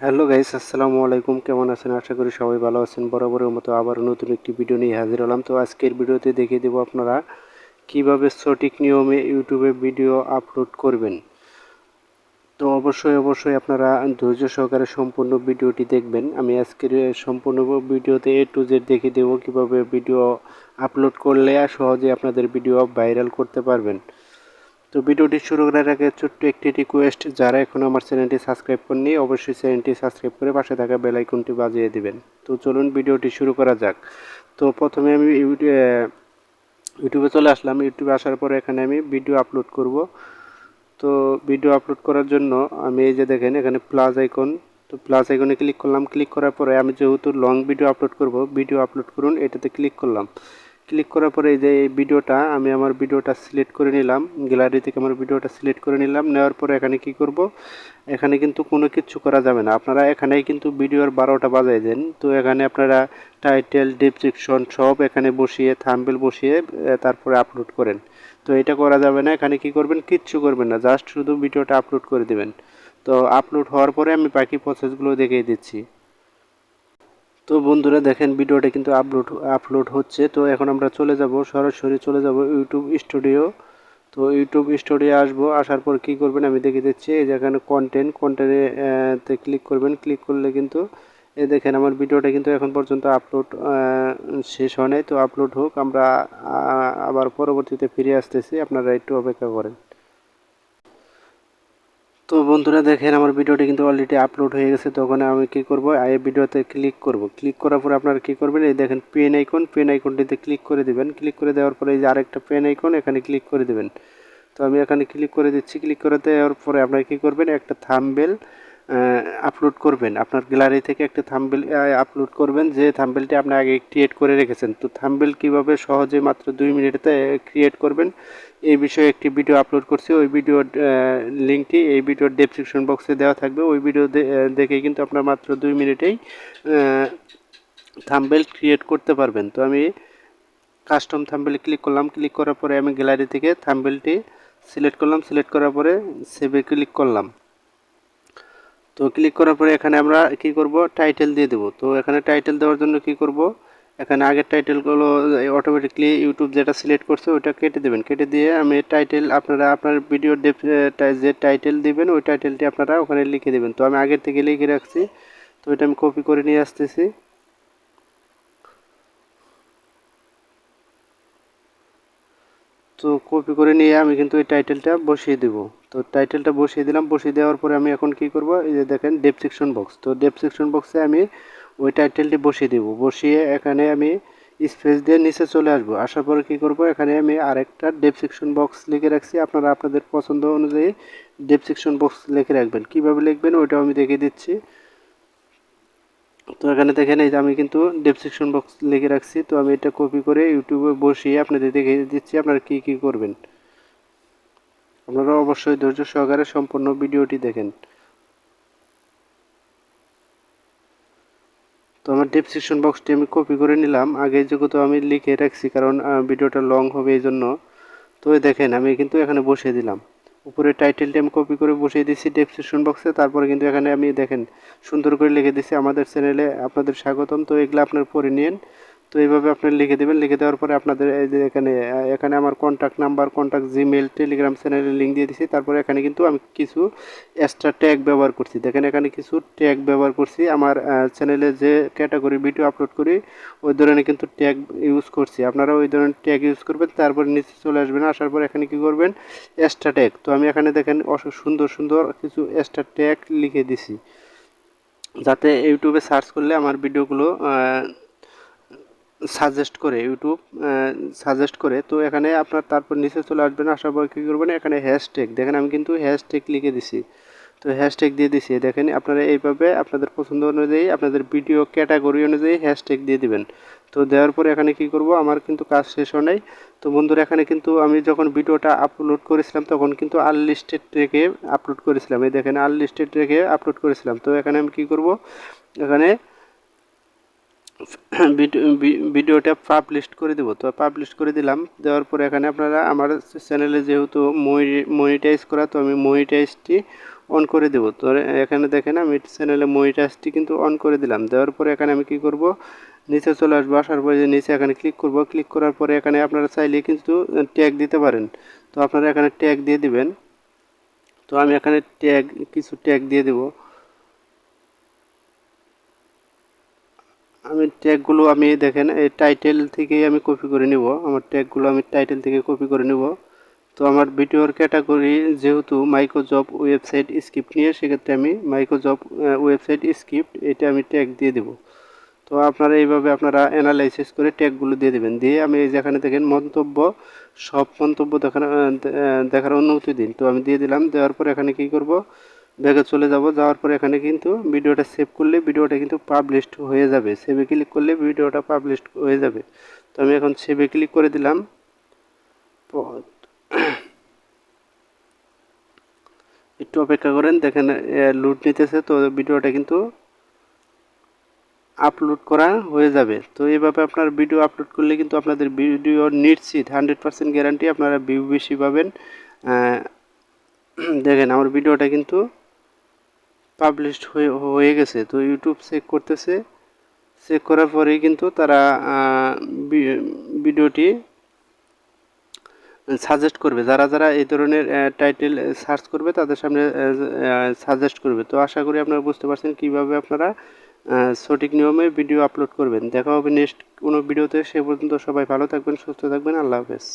Hello guys, আসসালামু আলাইকুম। কেমন আছেন? আশা করি সবাই ভালো আছেন। বরাবরের মতো আবার নতুন একটি ভিডিও নিয়ে হাজির হলাম। তো আজকের ভিডিওতে দেখিয়ে দেবো আপনারা কিভাবে সঠিক নিয়মে ইউটিউবে ভিডিও আপলোড করবেন। তো অবশ্যই আপনারা ধৈর্য সহকারে সম্পূর্ণ ভিডিওটি দেখবেন। আমি আজকের সম্পূর্ণ ভিডিওতে A to Z দেখিয়ে দেবো কিভাবে ভিডিও আপলোড করলে সহজে আপনাদের ভিডিও ভাইরাল করতে পারবেন। তো ভিডিওটি শুরু করার আগে ছোট্ট একটি রিকোয়েস্ট, যারা এখনও আমার চ্যানেলটি সাবস্ক্রাইব করেননি অবশ্যই চ্যানেলটি সাবস্ক্রাইব করে পাশে থাকা বেল আইকনটি বাজিয়ে দিবেন। তো চলুন ভিডিওটি শুরু করা যাক। তো প্রথমে আমি ইউটিউবে চলে আসলাম। ইউটিউবে আসার পরে এখানে আমি ভিডিও আপলোড করব। তো ভিডিও আপলোড করার জন্য আমি এই যে দেখেন এখানে প্লাস আইকন, তো প্লাস আইকনে ক্লিক করলাম। ক্লিক করার পরে আমি যেহেতু লং ভিডিও আপলোড করব, ভিডিও আপলোড করুন এটাতে ক্লিক করলাম। ক্লিক করার পরে এই যে এই ভিডিওটা আমি আমার ভিডিওটা সিলেক্ট করে নিলাম, গ্যালারি থেকে আমার ভিডিওটা সিলেক্ট করে নিলাম। নেওয়ার পরে এখানে কি করব, এখানে কিন্তু কোনো কিছু করা যাবে না। আপনারা এখানেই কিন্তু ভিডিওর 12টা বাজায় দেন। তো এখানে আপনারা টাইটেল, ডেসক্রিপশন সব এখানে বসিয়ে থাম্বনেল বসিয়ে তারপরে আপলোড করেন। তো এটা করা যাবে না। এখানে কি করবেন, কিচ্ছু করবেন না, জাস্ট শুধু ভিডিওটা আপলোড করে দিবেন। তো আপলোড হওয়ার পরে আমি বাকি প্রসেসগুলো দেখিয়ে দিচ্ছি। তো বন্ধুরা দেখেন ভিডিওটা কিন্তু আপলোড হচ্ছে। তো এখন আমরা সরাসরি চলে যাব ইউটিউব স্টুডিও। তো ইউটিউব স্টুডিও আসার পর কি করবেন আমি দেখিয়ে দিচ্ছি। এই যেখানে কন্টেন্টে ক্লিক করবেন। ক্লিক করলে কিন্তু এই দেখেন আমার ভিডিওটা কিন্তু এখন পর্যন্ত আপলোড শেষ হয় নাই। তো আপলোড হোক, আমরা আবার পরবর্তীতে ফিরে আসতেছি, আপনারা একটু অপেক্ষা করেন। তো বন্ধুরা দেখেন আমার ভিডিওটি কিন্তু অলরেডি আপলোড হয়ে গেছে। তখন আমি কি করব, এই ভিডিওতে ক্লিক করব। ক্লিক করার পরে আপনারা কি করবেন, এই দেখেন পেন আইকনটিতে ক্লিক করে দিবেন। ক্লিক করে দেওয়ার পরে এই যে আরেকটা পেন আইকন, এখানে ক্লিক করে দিবেন। তো আমি এখানে ক্লিক করে দিচ্ছি। ক্লিক করে দেওয়ার পরে আপনারা কি করবেন, একটা থাম্বনেল আপলোড করবেন। আপনার গ্যালারি থেকে একটা থাম্বনেল আপলোড করবেন, যে থাম্বনেলটি আপনি আগে ক্রিয়েট করে রেখেছেন। তো থাম্বনেল কিভাবে সহজে মাত্র 2 মিনিটে ক্রিয়েট করবেন এই বিষয়ে একটি ভিডিও আপলোড করছি। ওই ভিডিওর লিঙ্কটি এই ভিডিওর ডেসক্রিপশন বক্সে দেওয়া থাকবে। ওই ভিডিও দেখে কিন্তু আপনার মাত্র 2 মিনিটেই থাম্বনেল ক্রিয়েট করতে পারবেন। তো আমি কাস্টম থাম্বনেলে ক্লিক করলাম। ক্লিক করার পরে আমি গ্যালারি থেকে থাম্বনেলটি সিলেক্ট করলাম। সিলেক্ট করার পরে সেভে ক্লিক করলাম। তো ক্লিক করার পরে এখানে আমরা কি করব, টাইটেল দিয়ে দেব। তো এখানে টাইটেল দেওয়ার জন্য কি করব, এখানে আগের টাইটেলগুলো অটোমেটিকলি ইউটিউব যেটা সিলেক্ট করছে ওইটা কেটে দেবেন। কেটে দিয়ে আমি টাইটেল আপনারা আপনার ভিডিওর যে টাইটেল দিবেন ওই টাইটেলটি আপনারা ওখানে লিখে দেবেন। তো আমি আগের থেকে লিখে রাখছি, তো এটা আমি কপি করে নিয়ে আসতেছি। তো কপি করে নিয়ে আমি কিন্তু এই টাইটেলটা বসিয়ে দেব। তো টাইটেলটা বসিয়ে দিলাম। বসিয়ে দেওয়ার পরে আমি এখন কি করব, এই যে দেখেন ডেসক্রিপশন বক্স। তো ডেসক্রিপশন বক্সে আমি ওই টাইটেলটি বসিয়ে দেব। বসিয়ে এখানে আমি স্পেস দিয়ে নিচে চলে আসব। আসার পরে কি করব, এখানে আমি আরেকটা ডেসক্রিপশন বক্স লিখে রাখছি। আপনারা আপনাদের পছন্দ অনুযায়ী ডেসক্রিপশন বক্স লিখে রাখবেন। কিভাবে লিখবেন ওইটাও আমি দেখিয়ে দিচ্ছি। তো এখানে দেখেন এই যে আমি কিন্তু ডেসক্রিপশন বক্স লিখে রাখছি। তো আমি এটা কপি করে ইউটিউবে বসিয়ে আপনাদের দেখিয়ে দিচ্ছি আপনারা কি করবেন। আপনারা অবশ্যই ধৈর্য সহকারে সম্পূর্ণ ভিডিওটি দেখেন। তো আমার ডেসক্রিপশন বক্সটি আমি কপি করে নিলাম। আগে যেহেতু আমি লিখে রাখছি, কারণ ভিডিওটা লং হবে এই জন্য। তো দেখেন আমি কিন্তু এখানে বসিয়ে দিলাম। উপরে টাইটেলটি আমি কপি করে বসিয়ে দিচ্ছি ডেসক্রিপশন বক্সে। তারপরে কিন্তু এখানে আমি দেখেন সুন্দর করে লিখে দিচ্ছি আমাদের চ্যানেলে আপনাদের স্বাগতম। তো এগুলো আপনার পড়ে নিন। তো এইভাবে আপনি লিখে দেবেন। লিখে দেওয়ার পরে আপনাদের এই যে এখানে আমার contact number, contact Gmail, Telegram চ্যানেলের লিঙ্ক দিয়ে দিচ্ছি। তারপরে এখানে কিন্তু আমি কিছু এক্সট্রা ট্যাগ ব্যবহার করছি। দেখেন এখানে কিছু ট্যাগ ব্যবহার করছি। আমার চ্যানেলে যে ক্যাটাগরি ভিডিও আপলোড করি ওই ধরনের কিন্তু ট্যাগ ইউজ করছি। আপনারা ওই ধরনের ট্যাগ ইউজ করবেন। তারপরে নিচে চলে আসবেন। আসার পর এখানে কি করবেন, এক্সট্রা ট্যাগ। তো আমি এখানে দেখেন সুন্দর সুন্দর কিছু এক্সট্রা ট্যাগ লিখে দিছি, যাতে ইউটিউবে সার্চ করলে আমার ভিডিওগুলো ইউটিউব সাজেস্ট করে। তো এখানে আপনার তারপর নিচে চলে আসবেন। আসার পর কী করবেন, এখানে হ্যাশট্যাগ দেখেন আমি কিন্তু হ্যাশট্যাগ লিখে দিছি। তো হ্যাশট্যাগ দিয়ে দিছি। দেখেন আপনারা এইভাবে আপনাদের পছন্দ অনুযায়ী আপনাদের ভিডিও ক্যাটাগরি অনুযায়ী হ্যাশট্যাগ দিয়ে দিবেন। তো দেওয়ার পরে এখানে কি করব, আমার কিন্তু কাজ শেষ হয় নাই। তো বন্ধুরা এখানে কিন্তু আমি যখন ভিডিওটা আপলোড করেছিলাম তখন কিন্তু আনলিস্টেড রেখে আপলোড করেছিলাম। এই দেখেন আনলিস্টেড রেখে আপলোড করেছিলাম। তো এখানে আমি কি করব, এখানে ভিডিওটা পাবলিশ করে দেবো। তো পাবলিশ করে দিলাম। দেওয়ার পরে এখানে আপনারা আমার চ্যানেলে যেহেতু মনিটাইজ করা, তো আমি মনিটাইজটি অন করে দেব। তো এখানে দেখেন আমি চ্যানেলে মনিটাইজটি কিন্তু অন করে দিলাম। দেওয়ার পরে এখানে আমি কি করব, নিচে চলে আসবো। আসার পরে যে নিচে এখানে ক্লিক করব। ক্লিক করার পরে এখানে আপনারা চাইলে কিন্তু ট্যাগ দিতে পারেন। তো আপনারা এখানে ট্যাগ দিয়ে দিবেন। তো আমি এখানে কিছু ট্যাগ দিয়ে দেব। আমি ট্যাগগুলো আমি দেখেন এই টাইটেল থেকেই আমি কপি করে নিব। আমার ট্যাগগুলো আমি টাইটেল থেকে কপি করে নিব। তো আমার ভিডিওর ক্যাটাগরি যেহেতু মাইক্রোজব ওয়েবসাইট স্ক্রিপ্ট নিয়ে, সেক্ষেত্রে আমি মাইক্রোজব ওয়েবসাইট স্ক্রিপ্ট এটা আমি ট্যাগ দিয়ে দেব। তো আপনারা এইভাবে আপনারা অ্যানালাইসিস করে ট্যাগগুলো দিয়ে দেবেন। দিয়ে আমি এই যেখানে দেখেন মন্তব্য, সব মন্তব্য দেখার অনুমতি দিন। তো আমি দিয়ে দিলাম। দেওয়ার পর এখানে কি করব, ব্যাগে চলে যাব। যাওয়ার পর এখানে কিন্তু ভিডিওটা সেভ করলে ভিডিওটা কিন্তু পাবলিশড হয়ে যাবে। সেভে ক্লিক করলে ভিডিওটা পাবলিশড হয়ে যাবে। তো আমি এখন সেভে ক্লিক করে দিলাম। একটু অপেক্ষা করেন, দেখেন লোড নিতেছে। তো ভিডিওটা কিন্তু আপলোড করা হয়ে যাবে। তো এইভাবে আপনার ভিডিও আপলোড করলে কিন্তু আপনাদের ভিডিও নিশ্চিত 100% গ্যারান্টি আপনারা ভিউ বেশি পাবেন। দেখেন আমার ভিডিওটা কিন্তু পাবলিশড হয়ে গেছে। তো ইউটিউব চেক করতেছে। চেক করার পরেই কিন্তু তারা ভিডিওটি সাজেস্ট করবে। যারা যারা এই ধরনের টাইটেল সার্চ করবে তাদের সামনে সাজেস্ট করবে। তো আশা করি আপনারা বুঝতে পারছেন কীভাবে আপনারা সঠিক নিয়মে ভিডিও আপলোড করবেন। দেখা হবে নেক্সট কোনো ভিডিওতে। সে পর্যন্ত সবাই ভালো থাকবেন, সুস্থ থাকবেন। আল্লাহ হাফেজ।